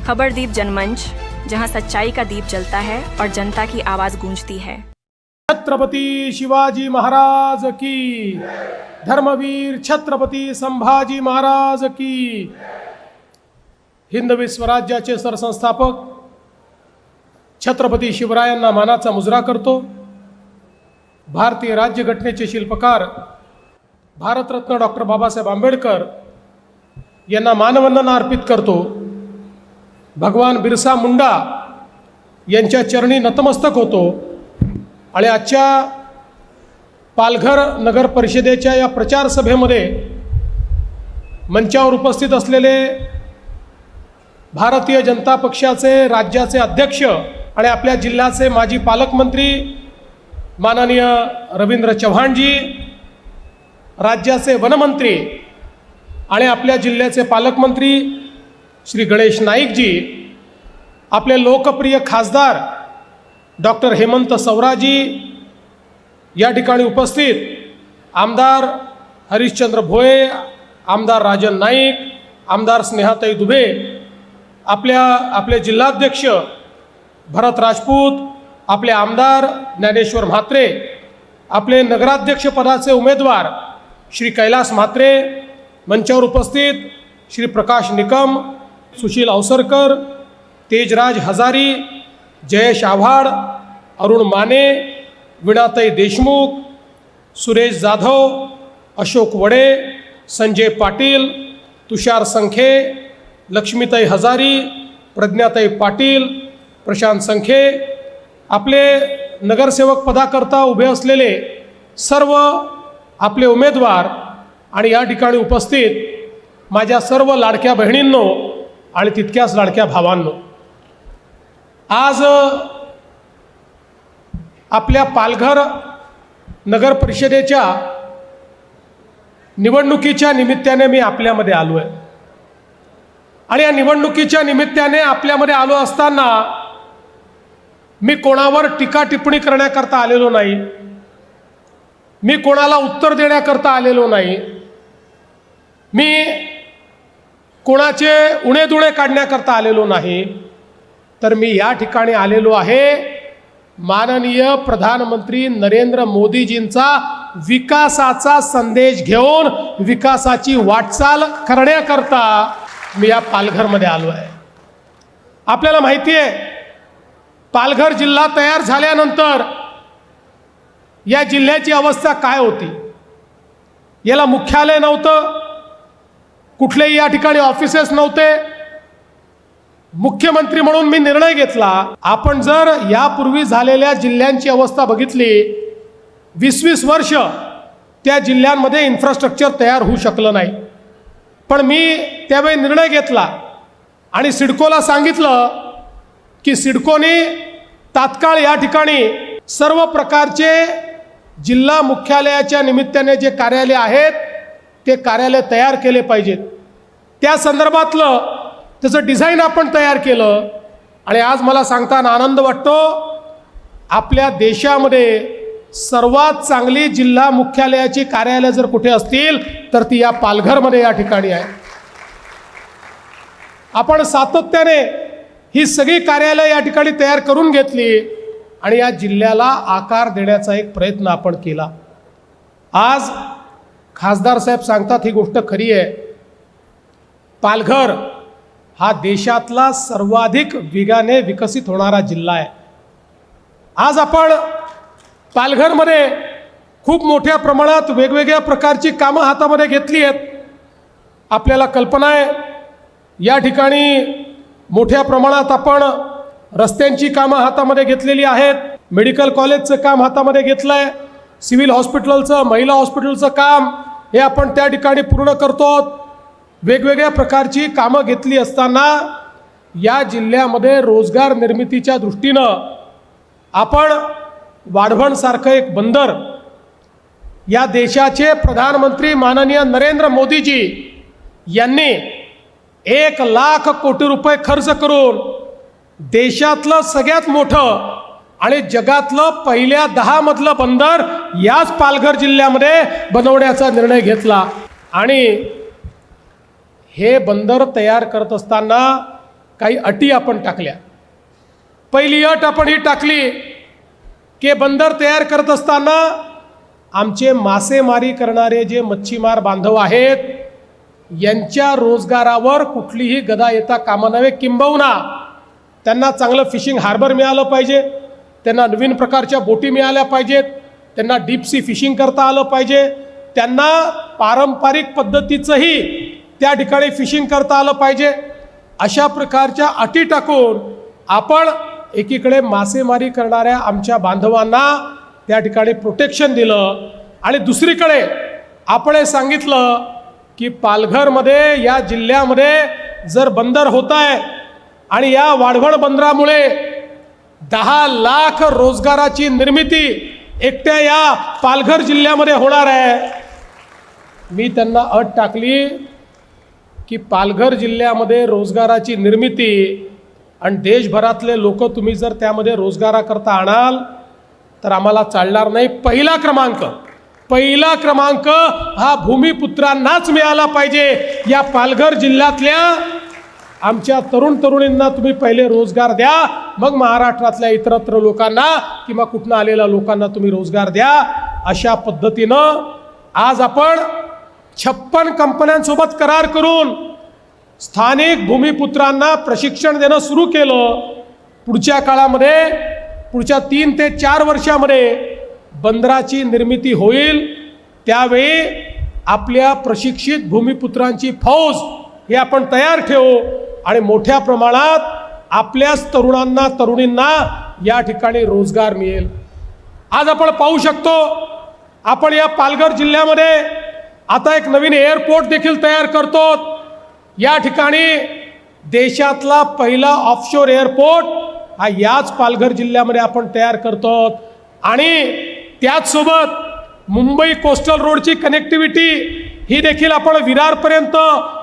खबरदीप जनमंच, जहां सच्चाई का दीप जलता है और जनता की आवाज गूंजती है। छत्रपती शिवाजी महाराज की, धर्मवीर छत्रपती संभाजी महाराज की। हिंदवी स्वराज्याचे सरसंस्थापक छत्रपती शिवरायांना मानाचा मुजरा करतो। भारतीय राज्यघटनेचे शिल्पकार भारतरत्न डॉक्टर बाबासाहेब आंबेडकर यांना मानवंदना अर्पित करतो। भगवान बिरसा मुंडा यांच्या चरणी नतमस्तक होतो। आणि आजच्या पालघर नगर परिषदेच्या या प्रचार सभेमध्ये मंचावर उपस्थित असलेले भारतीय जनता पक्षाचे राज्याचे अध्यक्ष आणि आपल्या जिल्ह्याचे माजी पालकमंत्री माननीय रवींद्र चव्हाणजी, राज्याचे वनमंत्री आणि आपल्या जिल्ह्याचे पालकमंत्री श्री गणेश नाईकजी, आपले लोकप्रिय खासदार डॉक्टर हेमंत सवराजी, या ठिकाणी उपस्थित आमदार हरिश्चंद्र भोये, आमदार राजन नाईक, आमदार स्नेहाताई दुबे, आपले जिल्हाध्यक्ष भरत राजपूत, आपले आमदार ज्ञानेश्वर म्हात्रे, आपले नगराध्यक्ष पदाचे उमेदवार श्री कैलास म्हात्रे, मंचावर उपस्थित श्री प्रकाश निकम, सुशील अवसरकर, तेजराज हजारी, जयेश आव्हाड, अरुण माने, वीणाताई देशमुख, सुरेश जाधव, अशोक वडे, संजय पाटील, तुषार संखे, लक्ष्मीताई हजारी, प्रज्ञाताई पाटील, प्रशांत संखे, आपले नगरसेवक पदाकरता उभे असलेले सर्व आपले उमेदवार आणि या ठिकाणी उपस्थित माझ्या सर्व लाडक्या बहिणींनो आणि तितक्याच लाडक्या भावांनो, आज आपल्या पालघर नगर परिषदेच्या निवडणुकीच्या निमित्ताने मी आपल्यामध्ये आलो आहे। आणि या निवडणुकीच्या निमित्ताने आपल्यामध्ये आलो असताना मी कोणावर टीका टिप्पणी करण्याकरता आलेलो नाही, मी कोणाला उत्तर देण्याकरता आलेलो नाही, मी कोणाचे उणेदुणे काढण्याकरता आलेलो नाही, तर मी या ठिकाणी आलेलो आहे माननीय प्रधानमंत्री नरेंद्र मोदीजींचा विकासाचा संदेश घेऊन विकासाची वाटचाल करण्याकरता मी या पालघरमध्ये आलो आहे। आपल्याला माहिती आहे, पालघर जिल्हा तयार झाल्यानंतर या जिल्ह्याची अवस्था काय होती। याला मुख्यालय नव्हतं, कुठलेही या ठिकाणी ऑफिसेस नव्हते। मुख्यमंत्री म्हणून मी निर्णय घेतला, आपण जर यापूर्वी झालेल्या जिल्ह्यांची अवस्था बघितली, 20-20 वर्ष त्या जिल्ह्यांमध्ये इन्फ्रास्ट्रक्चर तयार होऊ शकलं नाही। पण मी त्यावेळी निर्णय घेतला आणि सिडकोला सांगितलं की सिडकोने तात्काळ या ठिकाणी सर्व प्रकारचे जिल्हा मुख्यालयाच्या निमित्ताने जे कार्यालय आहेत ते कार्यालय तयार केले पाहिजेत। त्या संदर्भातलं त्याचं डिझाईन आपण तयार केलं आणि आज मला सांगताना आनंद वाटतो, आपल्या देशामध्ये सर्वात चांगली जिल्हा मुख्यालयाची कार्यालय जर कुठे असतील तर ती या पालघरमध्ये या ठिकाणी आहे। आपण सातत्याने ही सगळी कार्यालय या ठिकाणी तयार करून घेतली आणि या जिल्ह्याला आकार देण्याचा एक प्रयत्न आपण केला। आज खासदार साहेब सांगतात ही गोष्ट खरी आहे, पालघर हा देशातला सर्वाधिक वेगाने विकसित होणारा जिल्हा आहे। आज आपण पालघरमध्ये खूप मोठ्या प्रमाणात वेगवेगळ्या प्रकारची कामं हातामध्ये घेतली आहेत। आपल्याला कल्पना आहे, या ठिकाणी मोठ्या प्रमाणात आपण रस्त्यांची कामं हातामध्ये घेतलेली आहेत, मेडिकल कॉलेजचं काम हातामध्ये घेतलं आहे, सिव्हिल हॉस्पिटलचं, महिला हॉस्पिटलचं काम हे आपण त्या ठिकाणी पूर्ण करतो। वेगवेगळ्या प्रकारची कामं घेतली असताना या जिल्ह्यामध्ये रोजगार निर्मितीच्या दृष्टीनं आपण वाढवणसारखं एक बंदर, या देशाचे प्रधानमंत्री माननीय नरेंद्र मोदीजी यांनी 1,00,000 कोटी रुपये खर्च करून देशातलं सगळ्यात मोठं आणि जगातलं पहिल्या 10 मधलं बंदर याच पालघर जिल्ह्यामध्ये बनवण्याचा निर्णय घेतला। आणि हे बंदर तयार करत असताना काही अटी आपण टाकल्या. पहिली अट आपण ही टाकली की बंदर तयार करत असताना आमचे मासेमारी करणारे जे मच्छीमार बांधव आहेत यांच्या रोजगारावर कुठलीही गदा येता कामा नये, किंबहुना त्यांना चांगलं फिशिंग हार्बर मिळालं पाहिजे, त्यांना नवीन प्रकारच्या बोटी मिळाल्या पाहिजेत, त्यांना डीप सी फिशिंग करता आलं पाहिजे, त्यांना पारंपरिक पद्धतीचंही त्या ठिकाणी फिशिंग करता आलं पाहिजे. अशा प्रकारच्या अटी टाकून आपण एकीकडे मासेमारी करणाऱ्या आमच्या बांधवांना त्या ठिकाणी प्रोटेक्शन दिलं आणि दुसरीकडे आपण हे सांगितलं की पालघरमध्ये या जिल्ह्यामध्ये जर बंदर होत आहे आणि या वाढवण बंदरामुळे 10 लाख रोजगाराची निर्मिती एकट्या या पालघर जिल्ह्यामध्ये होणार आहे. मी त्यांना अट टाकली की पालघर जिल्ह्यामध्ये रोजगाराची निर्मिती आणि देशभरातले लोक तुम्ही जर त्यामध्ये रोजगाराकरता आणाल तर आम्हाला चालणार नाही. पहिला क्रमांक हा भूमिपुत्रांनाच मिळाला पाहिजे. या पालघर जिल्ह्यातल्या आमच्या तरुण तरुणींना तुम्ही पहिले रोजगार द्या, मग महाराष्ट्रातल्या इतरत्र लोकांना किंवा कुठनं आलेल्या लोकांना तुम्ही रोजगार द्या. अशा पद्धतीनं आज आपण 56 कंपन्यांसोबत करार करून स्थानिक भूमिपुत्रांना प्रशिक्षण देणं सुरू केलं. पुढच्या काळामध्ये पुढच्या 3 ते 4 वर्षामध्ये बंदराची निर्मिती होईल. त्यावेळी आपल्या प्रशिक्षित भूमिपुत्रांची फौज हे आपण तयार ठेवू आणि मोठ्या प्रमाणात आपल्याच तरुणांना तरुणींना या ठिकाणी रोजगार मिळेल. आज आपण पाहू शकतो आपण या पालघर जिल्ह्यामध्ये आता एक नवीन एअरपोर्ट देखील तयार करतो. या ठिकाणी देशातला पहिला ऑफशोर एअरपोर्ट हा याच पालघर जिल्ह्यामध्ये आपण तयार करतो आणि त्याचसोबत मुंबई कोस्टल रोडची कनेक्टिव्हिटी ही देखील आपण विरारपर्यंत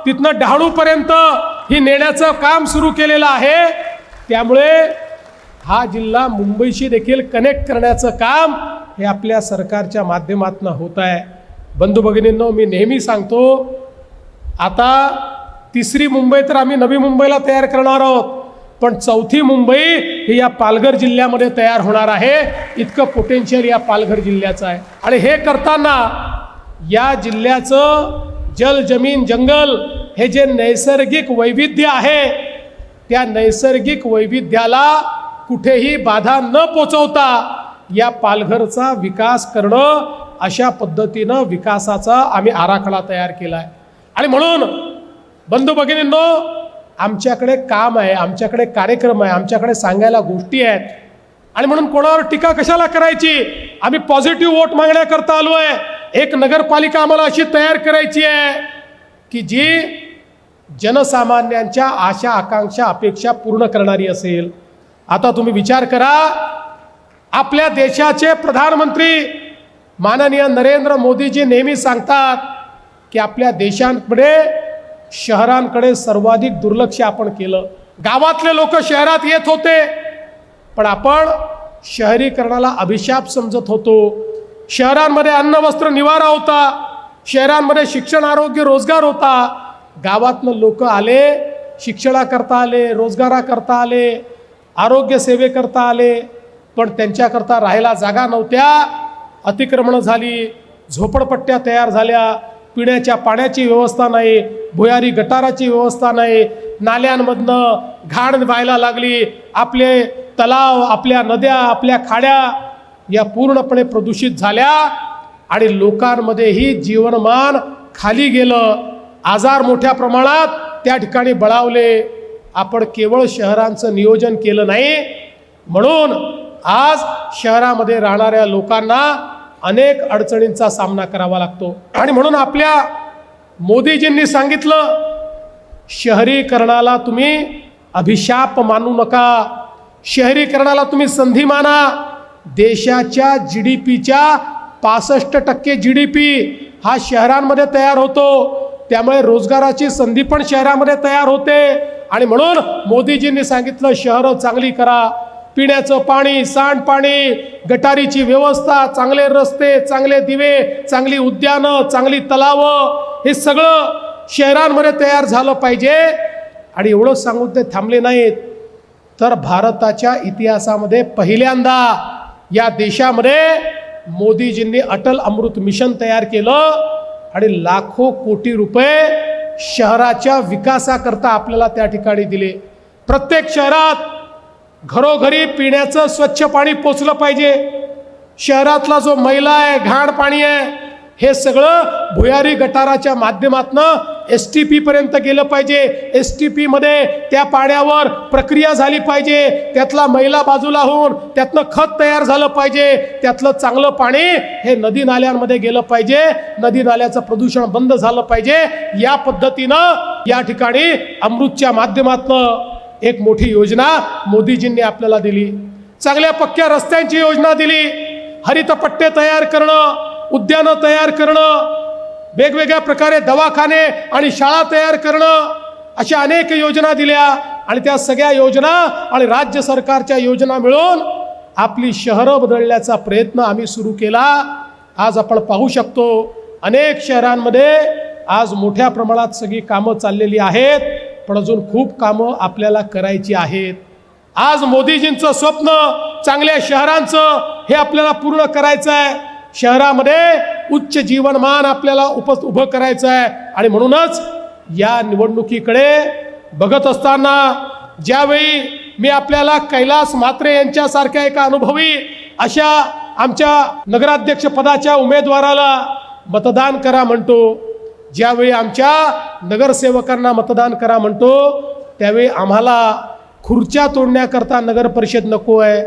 तिथनं डहाणूपर्यंत ही नेण्याचं काम सुरू केलेलं आहे. त्यामुळे हा जिल्हा मुंबईशी देखील कनेक्ट करण्याचं काम हे आपल्या सरकारच्या माध्यमातून होत आहे. बंधू भगिनींनो, मी नेहमी सांगतो आता 3री मुंबई तर आम्ही नवी मुंबईला तयार करणार आहोत, पण 4थी मुंबई ही या पालघर जिल्ह्यामध्ये तयार होणार आहे. इतकं पोटेन्शियल या पालघर जिल्ह्याचं आहे आणि हे करताना या जिल्ह्याचं जल जमीन जंगल हे जे नैसर्गिक वैविध्य आहे त्या नैसर्गिक वैविध्याला कुठेही बाधा न पोचवता या पालघरचा विकास करणं, अशा पद्धतीनं विकासाचा आम्ही आराखडा तयार केला आहे. आणि म्हणून बंधू भगिनींनो, आमच्याकडे काम आहे, आमच्याकडे कार्यक्रम आहे, आमच्याकडे सांगायला गोष्टी आहेत आणि म्हणून कोणावर टीका कशाला करायची. आम्ही पॉझिटिव्ह वोट मागण्याकरता आलो आहे. एक नगरपालिका आम्हाला अशी तयार करायची आहे की जी जनसामान्यांच्या आशा आकांक्षा अपेक्षा पूर्ण करणारी असेल. आता तुम्ही विचार करा, आपल्या देशाचे प्रधानमंत्री माननीय नरेंद्र मोदीजी नेहमी सांगतात की आपल्या देशामध्ये शहरांकडे सर्वाधिक दुर्लक्ष आपण केलं. गावातले लोक शहरात येत होते, पण आपण शहरीकरणाला अभिशाप समजत होतो. शहरांमध्ये अन्न वस्त्र निवारा होता, शहरांमध्ये शिक्षण आरोग्य रोजगार होता. गावातनं लोक आले, शिक्षणाकरता आले, रोजगाराकरता आले, आरोग्य सेवेकरता आले, पण त्यांच्याकरता राहायला जागा नव्हत्या. अतिक्रमणं झाली, झोपडपट्ट्या तयार झाल्या, पिण्याच्या पाण्याची व्यवस्था नाही, भुयारी गटाराची व्यवस्था नाही, नाल्यांमधनं घाण व्हायला लागली. आपले तलाव, आपल्या नद्या, आपल्या खाड्या या पूर्णपणे प्रदूषित झाल्या आणि लोकांमध्येही जीवनमान खाली गेलं. आजार मोठ्या प्रमाणात त्या ठिकाणी बळावले. आपण केवळ शहरांचं नियोजन केलं नाही, म्हणून आज शहरामध्ये राहणाऱ्या लोकांना अनेक अडचणींचा सामना करावा लागतो. आणि म्हणून आपल्या मोदीजींनी सांगितलं, शहरीकरणाला तुम्ही अभिशाप मानू नका, शहरीकरणाला तुम्ही संधी माना. देशाच्या GDPच्या 65% GDP हा शहरांमध्ये तयार होतो. त्यामुळे रोजगाराची संधी पण शहरामध्ये तयार होते. आणि म्हणून मोदीजींनी सांगितलं, शहरं चांगली करा, पिण्याचं पाणी, सांडपाणी, गटारीची व्यवस्था, चांगले रस्ते, चांगले दिवे, चांगली उद्यानं, चांगली तलावं, हे सगळं शहरांमध्ये तयार झालं पाहिजे. आणि एवढंच सांगून ते थांबले नाहीत, तर भारताच्या इतिहासामध्ये पहिल्यांदा या देशामध्ये मोदीजींनी अटल अमृत मिशन तयार केलं आणि लाखो कोटी रुपये शहराच्या विकासाकरता आपल्याला त्या ठिकाणी दिले. प्रत्येक शहरात घरोघरी पिण्याचं स्वच्छ पाणी पोचलं पाहिजे. शहरातला जो मैला आहे, घाण पाणी आहे, हे सगळं भुयारी गटाराच्या माध्यमातून STP पर्यंत गेलं पाहिजे. STP मध्ये त्या पाण्यावर प्रक्रिया झाली पाहिजे, त्यातला मैला बाजूला होऊन त्यातनं खत तयार झालं पाहिजे, त्यातलं चांगलं पाणी हे नदी नाल्यांमध्ये गेलं पाहिजे, नदी नाल्याचं प्रदूषण बंद झालं पाहिजे. या पद्धतीनं या ठिकाणी अमृतच्या माध्यमातून एक मोठी योजना मोदीजींनी आपल्याला दिली. चांगल्या पक्क्या रस्त्यांची योजना दिली, हरित पट्टे तयार करणं, उद्यानं तयार करणं, वेगवेगळ्या प्रकारे दवाखाने आणि शाळा तयार करणं, अशा अनेक योजना दिल्या. आणि त्या सगळ्या योजना आणि राज्य सरकारच्या योजना मिळून आपली शहरं बदलण्याचा प्रयत्न आम्ही सुरू केला. आज आपण पाहू शकतो अनेक शहरांमध्ये आज मोठ्या प्रमाणात सगळी कामं चाललेली आहेत, पण अजून खूप कामं आपल्याला करायची आहेत. आज मोदीजींचं स्वप्न चांगल्या शहरांचं हे आपल्याला पूर्ण करायचं आहे. शहरामध्ये उच्च जीवनमान आपल्याला उभं करायचं आहे. आणि म्हणूनच या निवडणुकीकडे बघत असताना ज्यावेळी मी आपल्याला कैलास म्हात्रे यांच्यासारख्या एका अनुभवी अशा आमच्या नगराध्यक्ष पदाच्या उमेदवाराला मतदान करा म्हणतो, ज्यावेळी आमच्या नगरसेवकांना मतदान करा म्हणतो, त्यावेळी आम्हाला खुर्च्या तोडण्याकरता नगर परिषद नको आहे,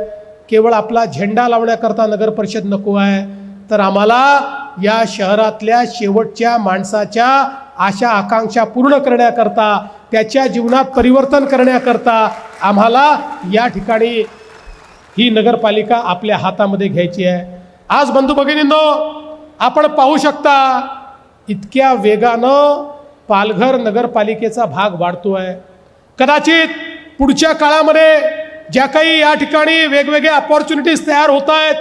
केवळ आपला झेंडा लावण्याकरता नगर परिषद नको आहे, तर आम्हाला या शहरातल्या शेवटच्या माणसाच्या आशा आकांक्षा पूर्ण करण्याकरता, त्याच्या जीवनात परिवर्तन करण्याकरता आम्हाला या ठिकाणी ही नगरपालिका आपल्या हातामध्ये घ्यायची आहे. आज बंधू भगिनींनो, आपण पाहू शकता इतक्या वेगानं पालघर नगरपालिकेचा भाग वाढतो आहे. कदाचित पुढच्या काळामध्ये ज्या काही या ठिकाणी वेगवेगळ्या अपॉर्च्युनिटीज तयार होत आहेत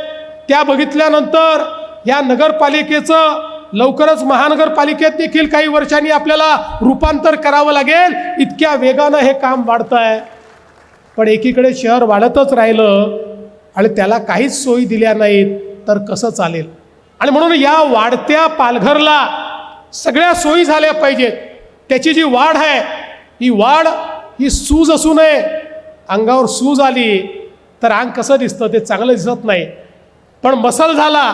त्या बघितल्यानंतर या नगरपालिकेचं लवकरच महानगरपालिकेत देखील काही वर्षांनी आपल्याला रूपांतर करावं लागेल. इतक्या वेगानं हे काम वाढतं आहे. पण एकीकडे शहर वाढतच राहिलं आणि त्याला काहीच सोयी दिल्या नाहीत तर कसं चालेल. आणि म्हणून या वाढत्या पालघरला सगळ्या सोयी झाल्या पाहिजेत. त्याची जी वाढ आहे ही वाढ ही सूज असू नये. अंगावर सूज आली तर अंग कसं दिसतं ते चांगलं दिसत नाही, पण मसल झाला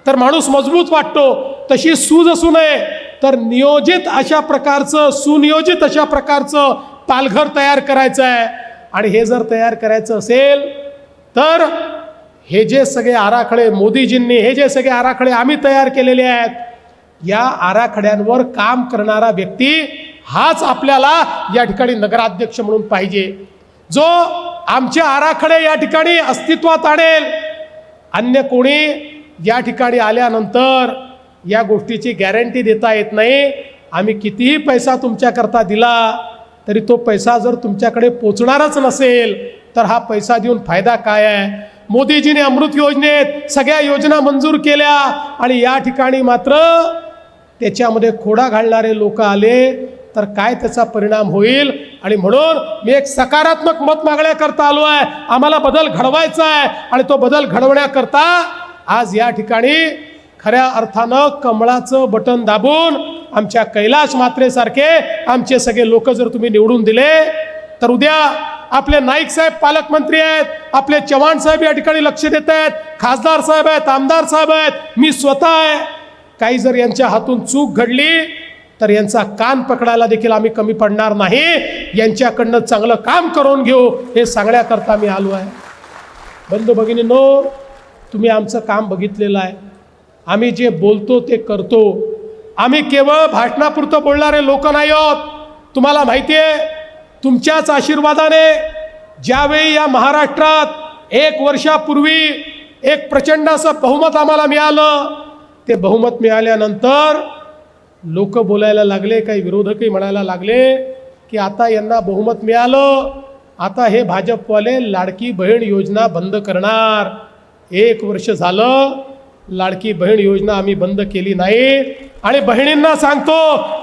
तर माणूस मजबूत वाटतो. तशी सूज असू नये, तर नियोजित अशा प्रकारचं, सुनियोजित अशा प्रकारचं पालघर तयार करायचं आहे. आणि हे जर तयार करायचं असेल तर हे जे सगळे आराखडे मोदीजींनी, हे जे सगळे आराखडे आम्ही तयार केलेले आहेत, या आराखड्यांवर काम करणारा व्यक्ती हाच आपल्याला या ठिकाणी नगराध्यक्ष म्हणून पाहिजे, जो आमचे आराखडे या ठिकाणी अस्तित्वात आणेल. अन्य कोणी या ठिकाणी आल्यानंतर या गोष्टीची गॅरंटी देता येत नाही. आम्ही कितीही पैसा तुमच्याकरता दिला तरी तो पैसा जर तुमच्याकडे पोचणारच नसेल तर हा पैसा देऊन फायदा काय आहे. मोदीजीने अमृत योजनेत सगळ्या योजना मंजूर केल्या आणि या ठिकाणी मात्र त्याच्यामध्ये खोडा घालणारे लोक आले तर काय त्याचा परिणाम होईल. आणि म्हणून मी एक सकारात्मक मत मागण्याकरता आलो आहे. आम्हाला बदल घडवायचा आहे आणि तो बदल घडवण्याकरता आज या ठिकाणी खऱ्या अर्थानं कमळाचं बटन दाबून आमच्या कैलास म्हात्रेसारखे आमचे सगळे लोक जर तुम्ही निवडून दिले तर उद्या आपले नाईक साहेब पालकमंत्री आहेत, आपले चव्हाण साहेब या ठिकाणी लक्ष देत आहेत, खासदार साहेब आहेत, आमदार साहेब आहेत, मी स्वतः आहे. काही जर यांच्या हातून चूक घडली तर यांचा कान पकडायला देखील आम्ही कमी पडणार नाही. यांच्याकडनं चांगलं काम करून घेऊ हे सांगण्याकरता मी आलो आहे. बंधू भगिनींनो, तुम्ही आमचं काम बघितलेलं आहे. आम्ही जे बोलतो ते करतो. आम्ही केवळ भाषणापुरतं बोलणारे लोक नाही आहोत. तुम्हाला माहिती आहे, तुमच्याच आशीर्वादाने ज्यावेळी या महाराष्ट्रात 1 वर्षापूर्वी एक प्रचंड असं बहुमत आम्हाला मिळालं, ते बहुमत मिळाल्यानंतर लोक बोलायला लागले, काही विरोधकही म्हणायला लागले की आता यांना बहुमत मिळालं, आता हे भाजपवाले लाडकी बहीण योजना बंद करणार. 1 वर्ष झालं लाडकी बहीण योजना आम्ही बंद केली नाही. आणि बहिणींना सांगतो,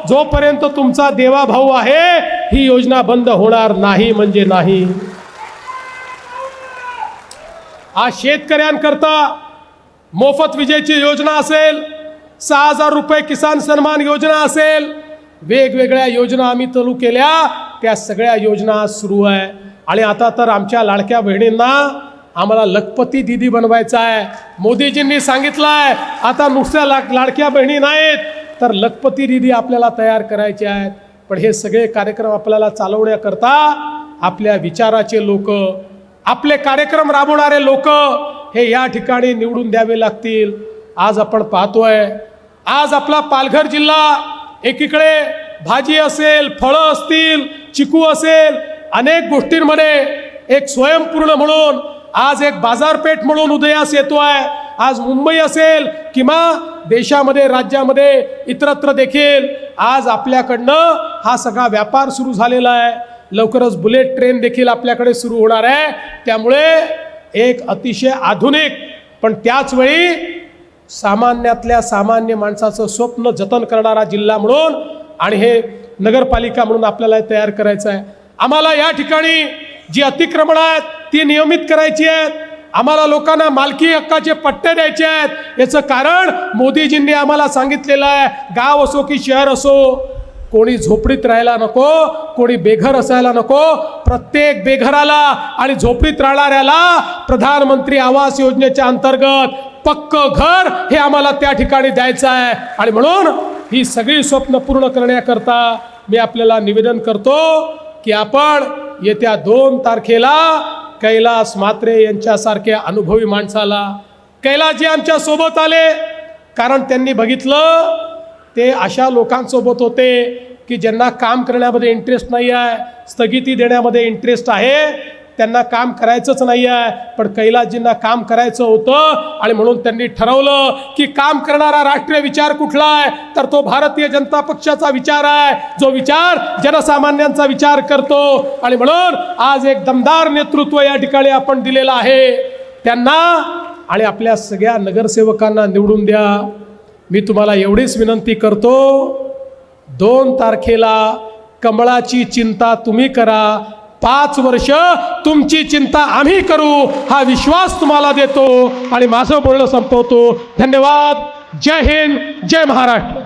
जोपर्यंत तुमचा देवा भाऊ आहे ही योजना बंद होणार नाही म्हणजे नाही. आज शेतकऱ्यांकरता मोफत विजेची योजना असेल, 6,000 रुपये किसान सन्मान योजना असेल, वेगवेगळ्या योजना आम्ही चालू केल्या, त्या सगळ्या योजना सुरू आहे. आणि आता तर आमच्या लाडक्या बहिणींना आम्हाला लखपती दीदी बनवायचं आहे. मोदीजींनी सांगितलं आहे आता नुसत्या लाडक्या बहिणी नाहीत तर लखपती दीदी आपल्याला तयार करायचे आहेत. पण हे सगळे कार्यक्रम आपल्याला चालवण्याकरता आपल्या विचाराचे लोक, आपले कार्यक्रम राबवणारे लोक हे या ठिकाणी निवडून द्यावे लागतील. आज आपण पाहतोय, आज आपला पालघर जिल्हा एकीकडे भाजी असेल, फळं असतील, चिकू असेल, अनेक गोष्टींमध्ये एक स्वयंपूर्ण म्हणून आज एक बाजारपेठ म्हणून उदयास येतोय. आज मुंबई असेल किंवा देशामध्ये, राज्यामध्ये, इतरत्र देखील आज आपल्याकडनं हा सगळा व्यापार सुरू झालेला आहे. लवकरच बुलेट ट्रेन देखील आपल्याकडे सुरू होणार आहे. त्यामुळे एक अतिशय आधुनिक पण त्याचवेळी सामान्यातल्या सामान्य माणसाचं स्वप्न जतन करणारा जिल्हा म्हणून आणि हे नगरपालिका म्हणून आपल्याला तयार करायचं आहे. आम्हाला या ठिकाणी जी अतिक्रमण आहेत ती नियमित करायची आहेत. आम्हाला लोकांना मालकी हक्काचे पट्टे द्यायचे आहेत. याचं कारण मोदीजींनी आम्हाला सांगितलेलं आहे, गाव असो की शहर असो, कोणी झोपडीत राहायला नको, कोणी बेघर असायला नको. प्रत्येक बेघराला आणि झोपडीत राहणाऱ्याला प्रधानमंत्री आवास योजनेच्या अंतर्गत पक्क घर हे आम्हाला त्या ठिकाणी द्यायचं आहे. आणि म्हणून ही सगळी स्वप्न पूर्ण करण्याकरता मी आपल्याला निवेदन करतो की आपण येत्या 2 तारखेला कैलास म्हात्रे यांच्यासारख्या अनुभवी माणसाला, कैलासजी आमच्या सोबत आले कारण त्यांनी बघितलं ते अशा लोकांसोबत होते की ज्यांना काम करण्यामध्ये इंटरेस्ट नाही आहे, स्थगिती देण्यामध्ये इंटरेस्ट आहे, त्यांना काम करायचंच नाही आहे. पण कैलासजींना काम करायचं होतं आणि म्हणून त्यांनी ठरवलं की काम करणारा राष्ट्रीय विचार कुठला आहे तर तो भारतीय जनता पक्षाचा विचार आहे, जो विचार जनसामान्यांचा विचार करतो. आणि म्हणून आज एक दमदार नेतृत्व या ठिकाणी आपण दिलेलं आहे. त्यांना आणि आपल्या सगळ्या नगरसेवकांना निवडून द्या. मी तुम्हाला एवढीच विनंती करतो, 2 तारखेला कमळाची चिंता तुम्ही करा, 5 वर्ष तुमची चिंता आम्ही करू, हा विश्वास तुम्हाला देतो आणि माझं बोलणं संपवतो. धन्यवाद. जय हिंद, जय महाराष्ट्र.